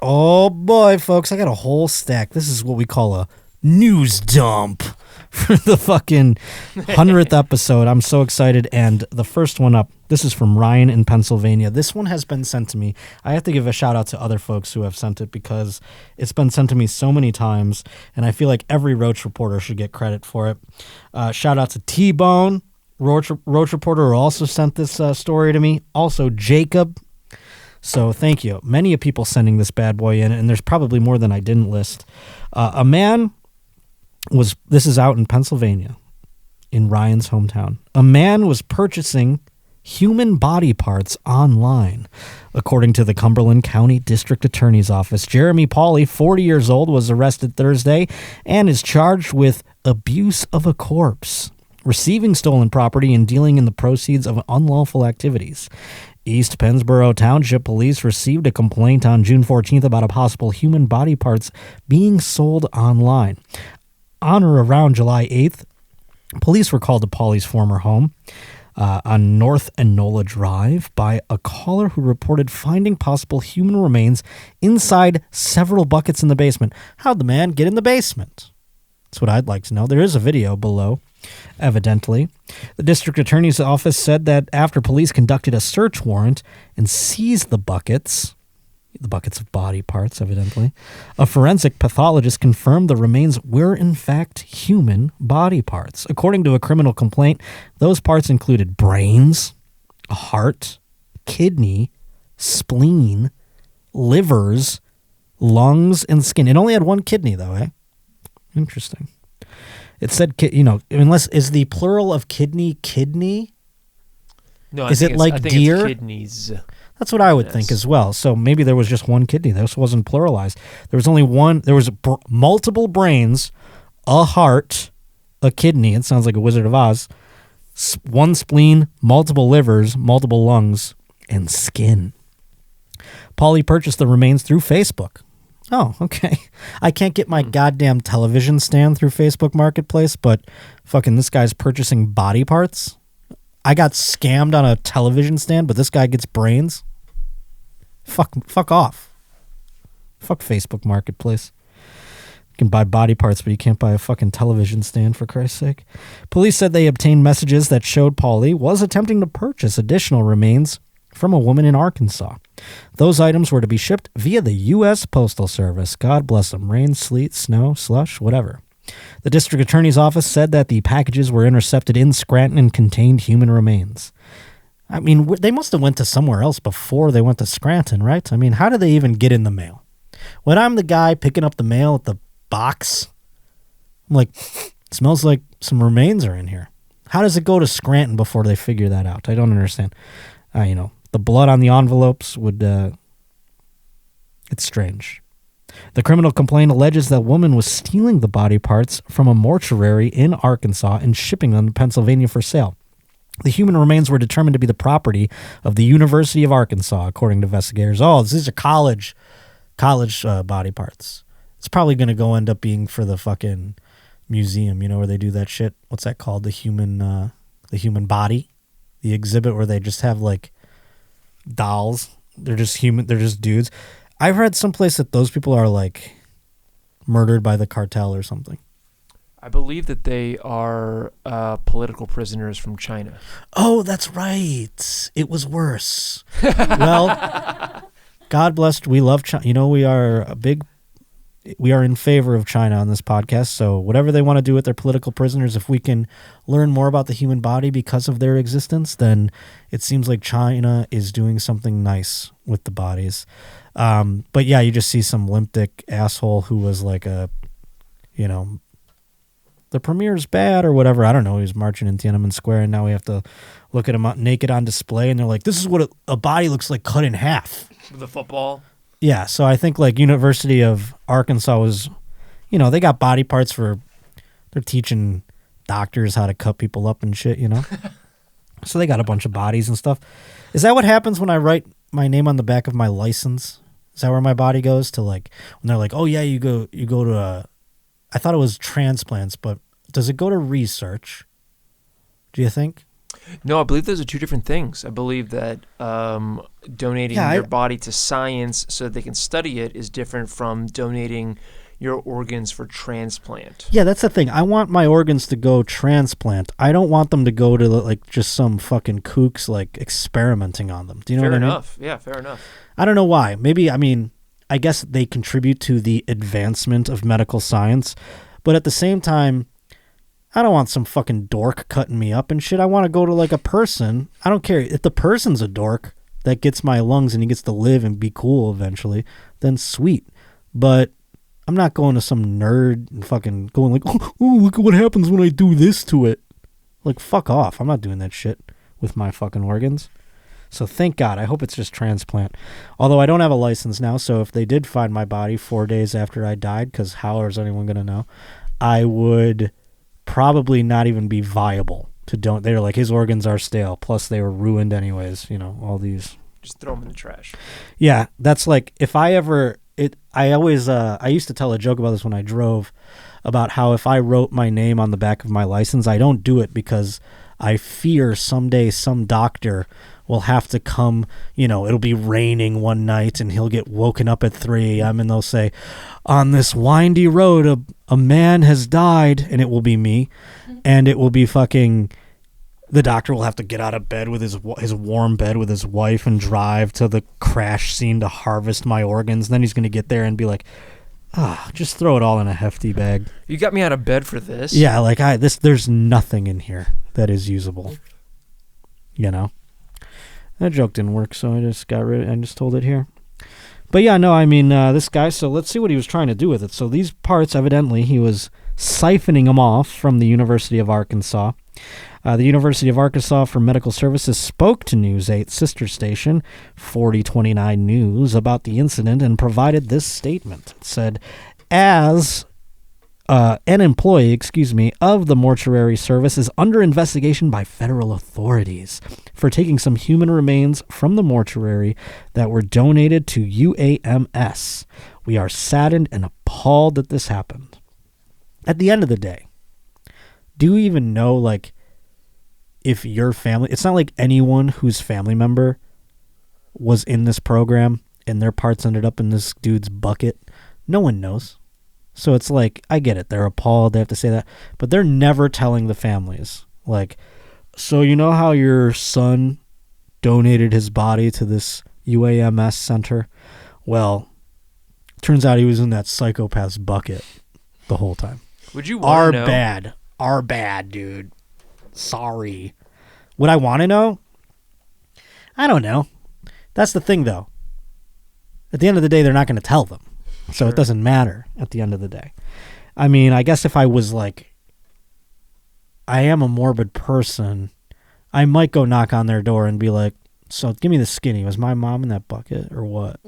Oh boy, folks, I got a whole stack. This is what we call a news dump for the fucking 100th episode. I'm so excited. And the first one up, this is from Ryan in Pennsylvania. This one has been sent to me. I have to give a shout out to other folks who have sent it because it's been sent to me so many times, and I feel like every Roach reporter should get credit for it. Shout out to T-Bone, Roach reporter, who also sent this story to me. Also, Jacob. So thank you. Many of people sending this bad boy in, and there's probably more than I didn't list. A man this is out in Pennsylvania, in Ryan's hometown. A man was purchasing human body parts online. According to the Cumberland County District Attorney's Office, Jeremy Pauley, 40 years old, was arrested Thursday and is charged with abuse of a corpse, receiving stolen property, and dealing in the proceeds of unlawful activities. East Pennsboro Township Police received a complaint on June 14th about a possible human body parts being sold online. On or around July 8th, police were called to Pauley's former home on North Enola Drive by a caller who reported finding possible human remains inside several buckets in the basement. How'd the man get in the basement? That's what I'd like to know. There is a video below, evidently. The district attorney's office said that after police conducted a search warrant and seized the buckets of body parts, evidently, a forensic pathologist confirmed the remains were in fact human body parts. According to a criminal complaint, those parts included brains, a heart, kidney, spleen, livers, lungs, and skin. It only had one kidney, though, eh? Interesting. It said, unless, is the plural of kidney? No, is it like I think deer? It's kidneys. That's what I would think as well. So maybe there was just one kidney. This wasn't pluralized. There was only one. There was multiple brains, a heart, a kidney. It sounds like a Wizard of Oz. One spleen, multiple livers, multiple lungs, and skin. Pauley purchased the remains through Facebook. Oh, okay. I can't get my goddamn television stand through Facebook Marketplace, but fucking this guy's purchasing body parts. I got scammed on a television stand, but this guy gets brains. Fuck off. Fuck Facebook Marketplace. You can buy body parts, but you can't buy a fucking television stand, for Christ's sake. Police said they obtained messages that showed Pauley was attempting to purchase additional remains from a woman in Arkansas. Those items were to be shipped via the U.S. Postal Service. God bless them. Rain, sleet, snow, slush, whatever. The district attorney's office said that the packages were intercepted in Scranton and contained human remains. I mean, they must have went to somewhere else before they went to Scranton, right? I mean, how did they even get in the mail? When I'm the guy picking up the mail at the box, I'm like, it smells like some remains are in here. How does it go to Scranton before they figure that out? I don't understand. The blood on the envelopes would, it's strange. The criminal complaint alleges that woman was stealing the body parts from a mortuary in Arkansas and shipping them to Pennsylvania for sale. The human remains were determined to be the property of the University of Arkansas, according to investigators. Oh, these are college body parts. It's probably going to end up being for the fucking museum, where they do that shit. What's that called? The human body, the exhibit where they just have like dolls. They're just human. They're just dudes. I've read someplace that those people are like murdered by the cartel or something. I believe that they are political prisoners from China. Oh, that's right. It was worse. Well, God bless. We love China. We are in favor of China on this podcast. So whatever they want to do with their political prisoners, if we can learn more about the human body because of their existence, then it seems like China is doing something nice with the bodies. But yeah, you just see some limp dick asshole who was like the premier's bad or whatever. I don't know. He was marching in Tiananmen Square, and now we have to look at him naked on display, and they're like, this is what a body looks like cut in half. The football? Yeah, so I think like University of Arkansas was, they got body parts they're teaching doctors how to cut people up and shit, So they got a bunch of bodies and stuff. Is that what happens when I write my name on the back of my license? Is that where my body goes to, like, when they're like, oh yeah, you go to I thought it was transplants, but does it go to research? Do you think? No, I believe those are two different things. I believe that donating your body to science so that they can study it is different from donating your organs for transplant. Yeah, that's the thing. I want my organs to go transplant. I don't want them to go to, like, just some fucking kooks, like, experimenting on them. Do you know what I mean? Fair enough. Yeah, fair enough. I don't know why. Maybe, I mean, I guess they contribute to the advancement of medical science, but at the same time, I don't want some fucking dork cutting me up and shit. I want to go to, like, a person. I don't care if the person's a dork that gets my lungs and he gets to live and be cool eventually, then sweet. But I'm not going to some nerd and fucking going like, oh, look at what happens when I do this to it. Like, fuck off. I'm not doing that shit with my fucking organs. So thank God. I hope it's just transplant. Although I don't have a license now, so if they did find my body 4 days after I died, because how is anyone going to know, I would probably not even be viable to don't. They're like, his organs are stale. Plus they were ruined anyways. You know, all these. Just throw them in the trash. Yeah, that's like, if I ever... I always, I used to tell a joke about this when I drove, about how if I wrote my name on the back of my license, I don't do it because I fear someday some doctor will have to come, you know, it'll be raining one night and he'll get woken up at 3 a.m. and they'll say, on this windy road, a man has died, and it will be me, and it will be fucking... The doctor will have to get out of bed with his warm bed with his wife and drive to the crash scene to harvest my organs. And then he's going to get there and be like, just throw it all in a hefty bag. You got me out of bed for this? Yeah, like there's nothing in here that is usable. You know? That joke didn't work, so I just told it here. But yeah, no, I mean, this guy, so let's see what he was trying to do with it. So these parts, evidently, he was siphoning them off from the University of Arkansas. The University of Arkansas for Medical Services spoke to News 8's sister station, 4029 News, about the incident and provided this statement. It said, as an employee, of the mortuary service is under investigation by federal authorities for taking some human remains from the mortuary that were donated to UAMS. We are saddened and appalled that this happened. At the end of the day, do you even know, like, if your family... It's not like anyone whose family member was in this program and their parts ended up in this dude's bucket. No one knows. So it's like, I get it. They're appalled. They have to say that. But they're never telling the families. Like, so you know how your son donated his body to this UAMS center? Well, turns out he was in that psychopath's bucket the whole time. Would you want to know? Our bad, dude. Sorry. Would I want to know? I don't know. That's the thing, though. At the end of the day, they're not going to tell them. So it doesn't matter at the end of the day. I mean, I guess if I was like, I am a morbid person, I might go knock on their door and be like, so give me the skinny. Was my mom in that bucket or what?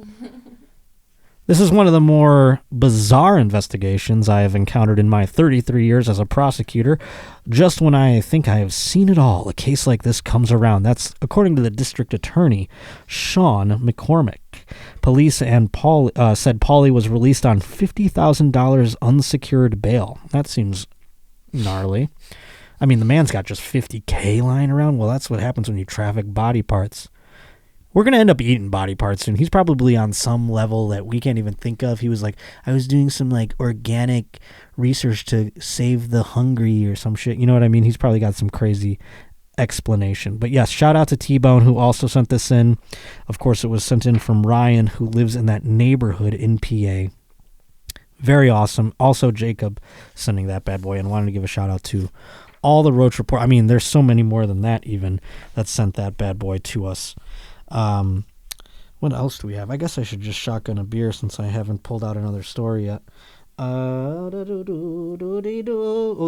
This is one of the more bizarre investigations I have encountered in my 33 years as a prosecutor. Just when I think I have seen it all, a case like this comes around. That's according to the district attorney, Sean McCormick. Police and said Pauly was released on $50,000 unsecured bail. That seems gnarly. I mean, the man's got just $50K lying around. Well, that's what happens when you traffic body parts. We're going to end up eating body parts soon. He's probably on some level that we can't even think of. He was like, I was doing some like organic research to save the hungry or some shit. You know what I mean? He's probably got some crazy explanation. But yes, shout out to T-Bone, who also sent this in. Of course, it was sent in from Ryan, who lives in that neighborhood in PA. Very awesome. Also, Jacob sending that bad boy, and wanted to give a shout out to all the Roach Report. I mean, there's so many more than that even that sent that bad boy to us. What else do we have? I guess I should just shotgun a beer since I haven't pulled out another story yet. Oh,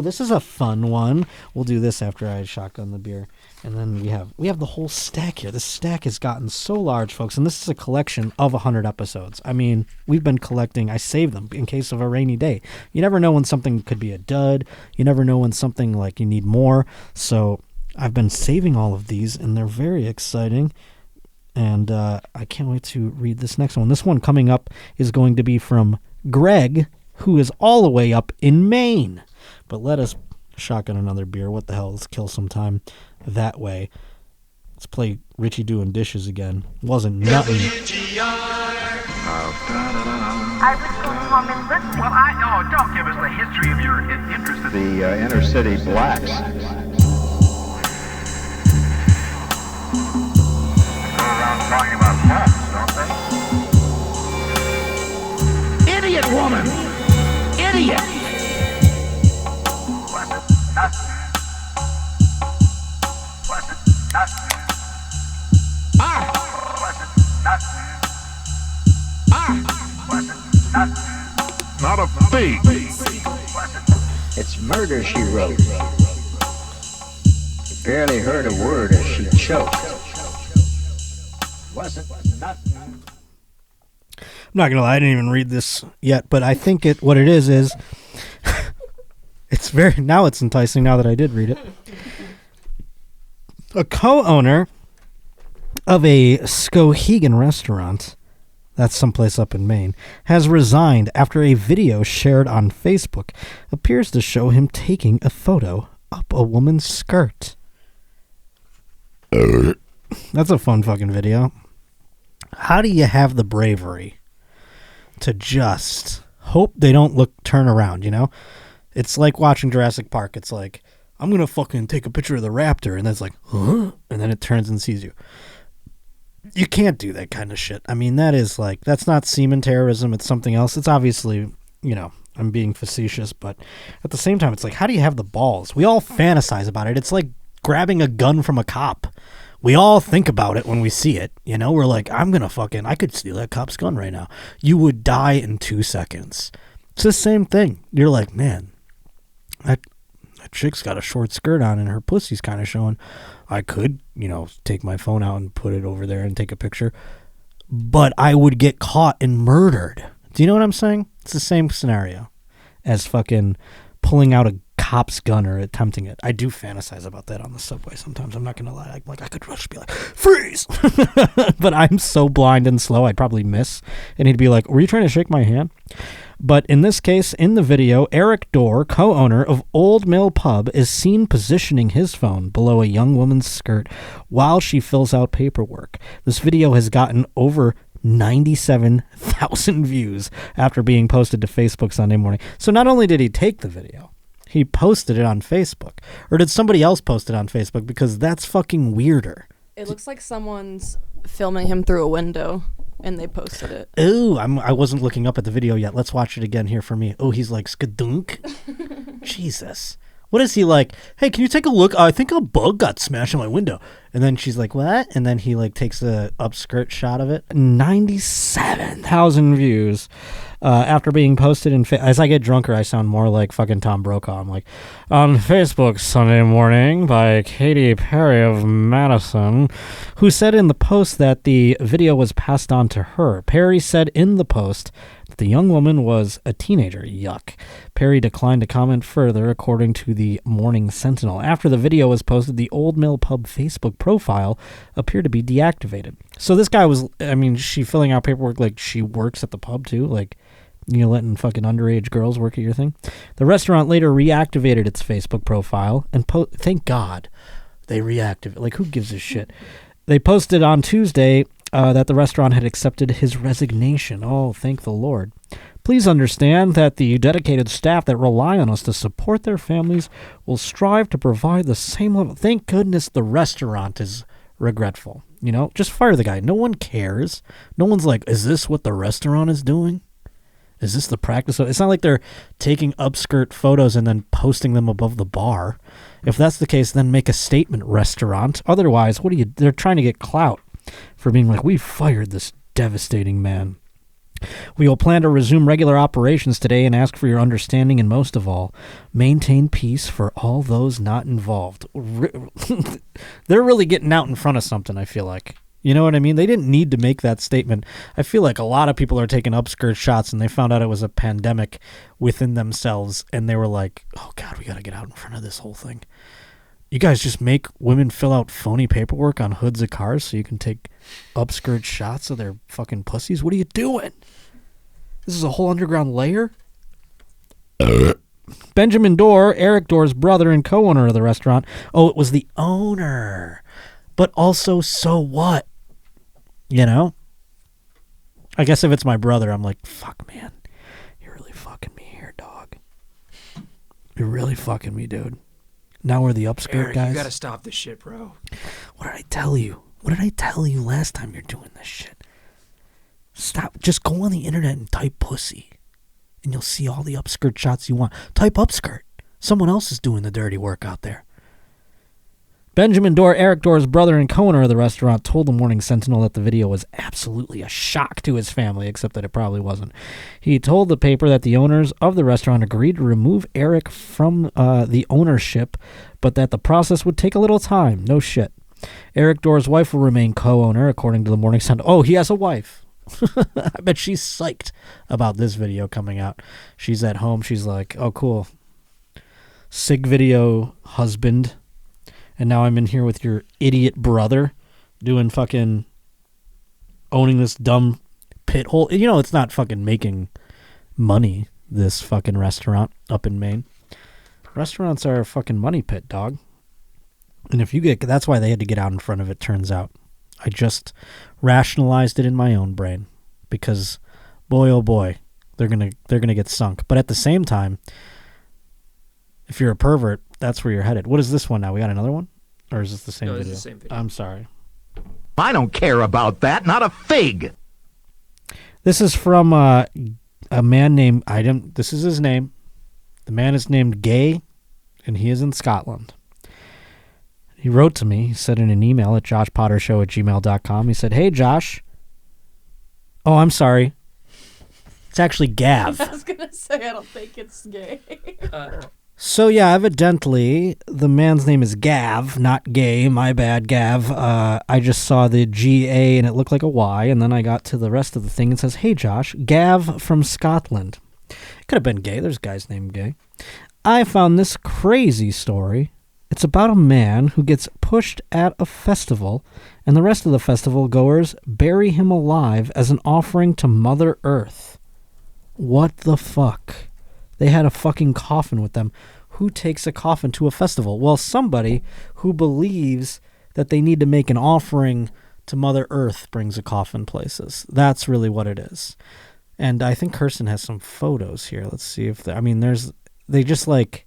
this is a fun one. We'll do this after I shotgun the beer. And then we have the whole stack here. This stack has gotten so large, folks, and this is a collection of 100 episodes. I mean, we've been collecting. I save them in case of a rainy day. You never know when something could be a dud. You never know when something like you need more. So I've been saving all of these, and they're very exciting. And I can't wait to read this next one. This one coming up is going to be from Greg, who is all the way up in Maine. But let us shotgun another beer. What the hell? Let's kill some time that way. Let's play Richie doing dishes again. Wasn't nothing. I was going home and listen. Well, don't give us the history of your interest in The inner city blacks. Go around talking about homes, don't they? Idiot woman! Idiot! Pleasant, not news. Pleasant, not news. Pleasant, not news. Pleasant, not news. Not a thing. Pleasant. It's murder, she wrote. Barely heard a word as she choked. Pleasant, not news. I'm not gonna lie, I didn't even read this yet, but I think what it is it's very, now it's enticing now that I did read it. A co-owner of a Skowhegan restaurant, that's someplace up in Maine, has resigned after a video shared on Facebook appears to show him taking a photo up a woman's skirt. That's a fun fucking video. How do you have the bravery to just hope they don't turn around, you know? It's like watching Jurassic Park. It's like, I'm going to fucking take a picture of the raptor, and then it's like, huh? And then it turns and sees you. You can't do that kind of shit. I mean, that's not semen terrorism. It's something else. It's obviously, I'm being facetious, but at the same time, it's like, how do you have the balls? We all fantasize about it. It's like grabbing a gun from a cop. We all think about it when we see it. We're like, I could steal that cop's gun right now. You would die in 2 seconds. It's the same thing. You're like, man, that chick's got a short skirt on and her pussy's kind of showing. I could, take my phone out and put it over there and take a picture. But I would get caught and murdered. Do you know what I'm saying? It's the same scenario as fucking pulling out a cop's gun or attempting it. I do fantasize about that on the subway sometimes. I'm not going to lie. I could just be like, freeze! But I'm so blind and slow, I'd probably miss. And he'd be like, were you trying to shake my hand? But in this case, in the video, Eric Dorr, co-owner of Old Mill Pub, is seen positioning his phone below a young woman's skirt while she fills out paperwork. This video has gotten over 97,000 views after being posted to Facebook Sunday morning. So not only did he take the video, he posted it on Facebook. Or did somebody else post it on Facebook? Because that's fucking weirder. It looks like someone's filming him through a window, and they posted it. Ooh, I wasn't looking up at the video yet. Let's watch it again here for me. Oh, he's like, skadunk. Jesus. What is he like? Hey, can you take a look? I think a bug got smashed in my window. And then she's like, what? And then he takes a upskirt shot of it. 97,000 views after being posted in... As I get drunker, I sound more like fucking Tom Brokaw. I'm like, on Facebook Sunday morning by Katy Perry of Madison, who said in the post that the video was passed on to her. Perry said in the post that the young woman was a teenager. Yuck. Perry declined to comment further, according to the Morning Sentinel. After the video was posted, the Old Mill Pub Facebook profile appeared to be deactivated. So this guy was, she filling out paperwork like she works at the pub too, like, letting fucking underage girls work at your thing. The restaurant later reactivated its Facebook profile and thank God they reactivated. Like, who gives a shit? They posted on Tuesday that the restaurant had accepted his resignation. Oh, thank the Lord. Please understand that the dedicated staff that rely on us to support their families will strive to provide the same level. Thank goodness the restaurant is regretful. Just fire the guy. No one cares. No one's like, is this what the restaurant is doing? Is this the practice? It's not like they're taking upskirt photos and then posting them above the bar. If that's the case, then make a statement, restaurant. Otherwise, they're trying to get clout for being like, we fired this devastating man. We will plan to resume regular operations today and ask for your understanding, and most of all, maintain peace for all those not involved. They're really getting out in front of something, I feel like. You know what I mean? They didn't need to make that statement. I feel like a lot of people are taking upskirt shots and they found out it was a pandemic within themselves and they were like, oh God, we got to get out in front of this whole thing. You guys just make women fill out phony paperwork on hoods of cars so you can take upskirt shots of their fucking pussies? What are you doing? This is a whole underground layer? Benjamin Dorr, Eric Dorr's brother and co-owner of the restaurant. Oh, it was the owner. But also, so what? You know? I guess if it's my brother, I'm like, fuck, man. You're really fucking me here, dog. You're really fucking me, dude. Now we're the upskirt Eric, guys. You gotta stop this shit, bro. What did I tell you? What did I tell you last time you're doing this shit? Stop. Just go on the internet and type pussy. And you'll see all the upskirt shots you want. Type upskirt. Someone else is doing the dirty work out there. Benjamin Dorr, Eric Dorr's brother and co-owner of the restaurant, told the Morning Sentinel that the video was absolutely a shock to his family, except that it probably wasn't. He told the paper that the owners of the restaurant agreed to remove Eric from the ownership, but that the process would take a little time. No shit. Eric Dorr's wife will remain co-owner, according to the Morning Sentinel. Oh, he has a wife. I bet she's psyched about this video coming out. She's at home. She's like, oh, cool. Sig video husband. And now I'm in here with your idiot brother doing fucking owning this dumb pit hole. You know, it's not fucking making money, this fucking restaurant up in Maine. Restaurants are a fucking money pit, dog. And if you get, that's why they had to get out in front of it, turns out. I just rationalized it in my own brain because boy, oh boy, they're going to get sunk. But at the same time, if you're a pervert, that's where you're headed. What is this one now? We got another one? Or is this the same video? This is the same video. I'm sorry. I don't care about that. Not a fig. This is from a man named, this is his name. The man is named Gay, and he is in Scotland. He wrote to me. He said in an email at joshpottershow@gmail.com. He said, hey, Josh. Oh, I'm sorry. It's actually Gav. I was going to say, I don't think it's gay. So, yeah, evidently, the man's name is Gav, not Gay. My bad, Gav. I just saw the G-A, and it looked like a Y, and then I got to the rest of the thing and says, hey, Josh, Gav from Scotland. It could have been Gay. There's guys named Gay. I found this crazy story. It's about a man who gets pushed at a festival, and the rest of the festival goers bury him alive as an offering to Mother Earth. What the fuck? They had a fucking coffin with them. Who takes a coffin to a festival? Well, somebody who believes that they need to make an offering to Mother Earth brings a coffin places. That's really what it is. And I think Kirsten has some photos here. Let's see if they just like...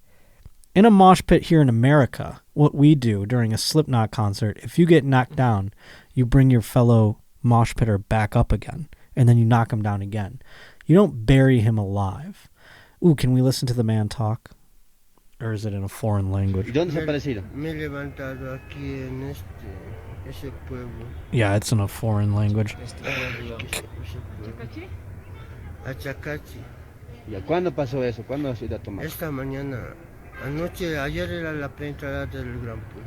In a mosh pit here in America, what we do during a Slipknot concert, if you get knocked down, you bring your fellow mosh pitter back up again, and then you knock him down again. You don't bury him alive. Ooh, can we listen to the man talk? Or is it in a foreign language? Yeah, it's in a foreign language. ¿Cuándo pasó eso? ¿Cuándo has ido a tomar? Esta mañana.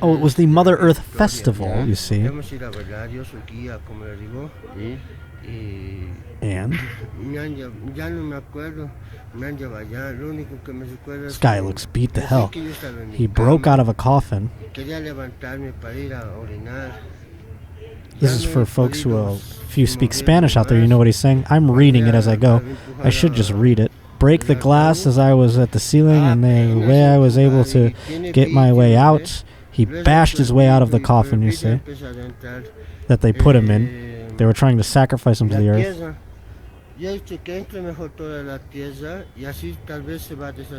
Oh, it was the Mother Earth Festival, you see. And? This guy looks beat to hell. He broke out of a coffin. This is for folks who, if you speak Spanish out there, you know what he's saying. I'm reading it as I go. I should just read it. Break the glass as I was at the ceiling, and the way I was able to get my way out, he bashed his way out of the coffin, you see, that they put him in. They were trying to sacrifice him to the earth.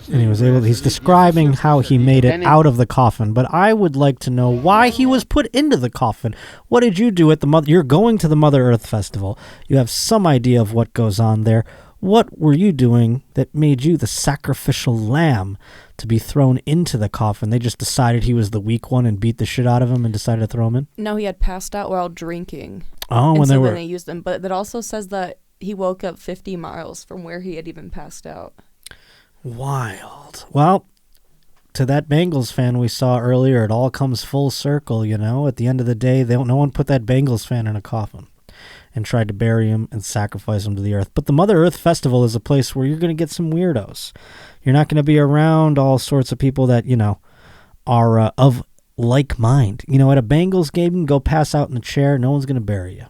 And he was able, he's describing how he made it out of the coffin, but I would like to know why he was put into the coffin. What did you do at the Mother? You're going to the Mother Earth Festival. You have some idea of what goes on there. What were you doing that made you the sacrificial lamb to be thrown into the coffin? They just decided he was the weak one and beat the shit out of him and decided to throw him in? No, he had passed out while drinking. Oh, when then they used him. But that also says that he woke up 50 miles from where he had even passed out. Wild. Well, to that Bengals fan we saw earlier, it all comes full circle, you know? At the end of the day, no one put that Bengals fan in a coffin and tried to bury him and sacrifice him to the earth. But the Mother Earth Festival is a place where you're going to get some weirdos. You're not going to be around all sorts of people that, you know, are of like mind. You know, at a Bengals game, you can go pass out in a chair. No one's going to bury you.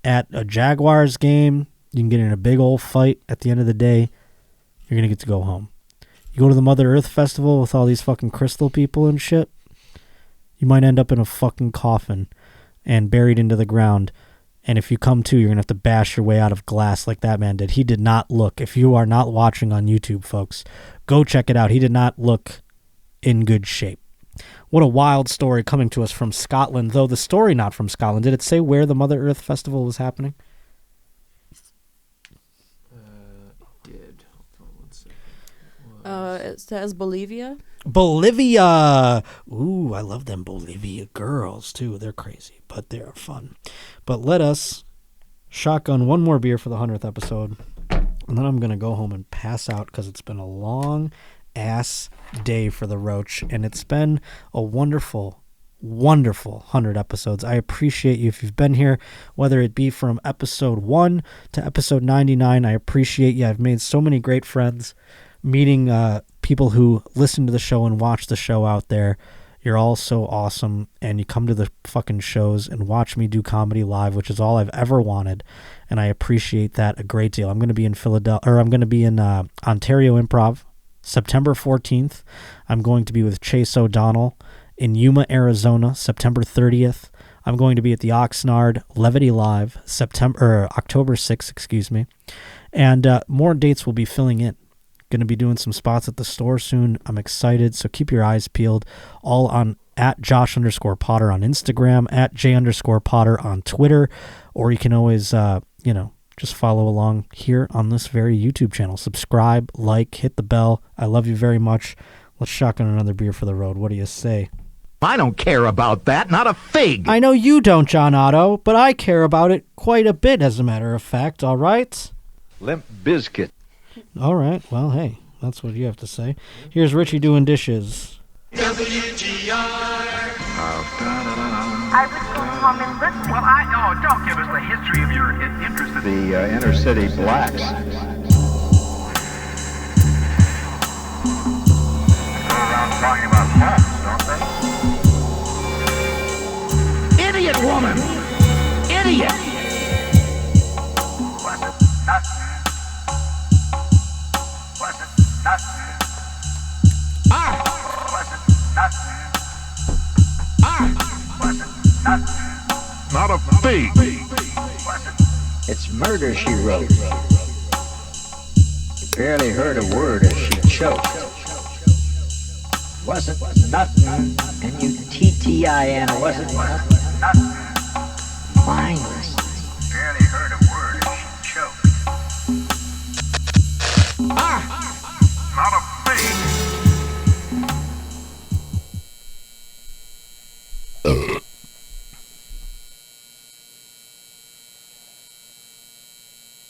At a Jaguars game, you can get in a big old fight. At the end of the day, you're going to get to go home. You go to the Mother Earth Festival with all these fucking crystal people and shit, you might end up in a fucking coffin and buried into the ground. And if you come to, you're going to have to bash your way out of glass like that man did. He did not look. If you are not watching on YouTube, folks, go check it out. He did not look in good shape. What a wild story coming to us from Scotland, though the story not from Scotland. Did it say where the Mother Earth Festival was happening? It says Bolivia. Bolivia. Ooh, I love them Bolivia girls, too. They're crazy, but they are fun. But let us shotgun one more beer for the 100th episode, and then I'm going to go home and pass out because it's been a long-ass day for the Roach, and it's been a wonderful 100 episodes. I appreciate you if you've been here, whether it be from episode 1 to episode 99. I appreciate you. I've made so many great friends meeting people who listen to the show and watch the show out there. You're all so awesome, and you come to the fucking shows and watch me do comedy live, which is all I've ever wanted, and I appreciate that a great deal. I'm going to be in Ontario Improv September 14th. I'm going to be with Chase O'Donnell in Yuma, Arizona, September 30th. I'm going to be at the Oxnard Levity Live October 6th, and more dates will be filling in. Going to be doing some spots at the store soon. I'm excited, so keep your eyes peeled. All on at Josh_Potter on Instagram, at J_Potter on Twitter, or you can always, just follow along here on this very YouTube channel. Subscribe, like, hit the bell. I love you very much. Let's shotgun another beer for the road. What do you say? I don't care about that, not a fig. I know you don't, John Otto, but I care about it quite a bit, as a matter of fact, all right? Limp Bizkit. All right, well, hey, that's what you have to say. Here's Richie doing dishes. WGR. I was going home and listen. Well, don't give us the history of your interest in The inner city blacks. Go around talking about homes, don't they? Idiot woman! Idiot! Was it nothing? Was it nothing? Was it nothing? Was it nothing? Not a fig. Was it? It's murder, she wrote. You barely heard a word as she choked. Wasn't nothing, N-U-T-T-I-N, wasn't nothing. Mindless. Barely heard a word as she choked. Not a fig.